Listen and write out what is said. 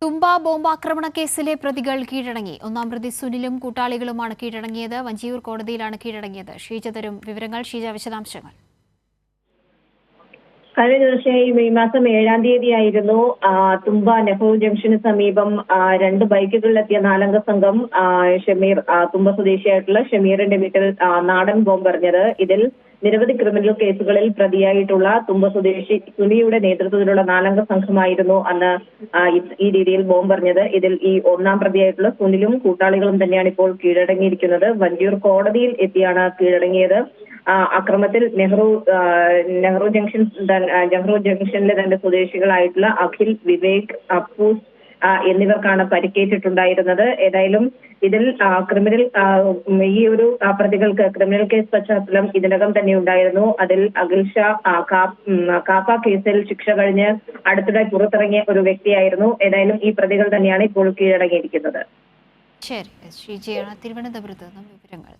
തുമ്പ ബോംബാക്രമണ കേസിലെ പ്രതികൾ കീഴടങ്ങി. ഒന്നാം പ്രതി സുനിലും കൂട്ടാളികളുമാണ് കീഴടങ്ങിയത്. വഞ്ചിയൂർ കോടതിയിലാണ് കീഴടങ്ങിയത്. ഷീജ തരും വിവരങ്ങൾ. ഷീജ, വിശദാംശങ്ങൾ. കഴിഞ്ഞ ദിവസം മെയ് മാസം 7-ാം തീയതിയായിരുന്നു തുമ്പ നെഹ്റു ജംഗ്ഷന് സമീപം 2 ബൈക്കുകളിലെത്തിയ 4-അംഗ സംഘം ഷമീർ തുമ്പ സ്വദേശിയായിട്ടുള്ള ഷമീറിന്റെ വീട്ടിൽ നാടൻ ബോംബെറിഞ്ഞത്. ഇതിൽ നിരവധി ക്രിമിനൽ കേസുകളിൽ പ്രതിയായിട്ടുള്ള തുമ്പ സ്വദേശി സുനിയുടെ നേതൃത്വത്തിലുള്ള 4-അംഗ സംഘമായിരുന്നു അന്ന് ഈ രീതിയിൽ ബോംബെറിഞ്ഞത്. ഇതിൽ ഈ ഒന്നാം പ്രതിയായിട്ടുള്ള സുനിലും കൂട്ടാളികളും തന്നെയാണ് ഇപ്പോൾ കീഴടങ്ങിയിരിക്കുന്നത്. വഞ്ചിയൂർ കോടതിയിൽ എത്തിയാണ് കീഴടങ്ങിയത്. അക്രമത്തിൽ നെഹ്റു ജംഗ്ഷനിലെ തന്റെ സ്വദേശികളായിട്ടുള്ള അഖിൽ, വിവേക്, അപ്പൂസ് എന്നിവർക്കാണ് പരിക്കേറ്റിട്ടുണ്ടായിരുന്നത്. ഏതായാലും ഇതിൽ ഈ ഒരു പ്രതികൾക്ക് ക്രിമിനൽ കേസ് പശ്ചാത്തലം ഇതിനകം തന്നെ ഉണ്ടായിരുന്നു. അതിൽ അഖിൽ ഷാ കാപ്പ കേസിൽ ശിക്ഷ കഴിഞ്ഞ് അടുത്തിടെ പുറത്തിറങ്ങിയ ഒരു വ്യക്തിയായിരുന്നു. ഏതായാലും ഈ പ്രതികൾ തന്നെയാണ് ഇപ്പോൾ കീഴടങ്ങിയിരിക്കുന്നത്. ശരി, ശ്രീജയാണ് തിരുവനന്തപുരത്ത് നിന്നും വിവരങ്ങൾ.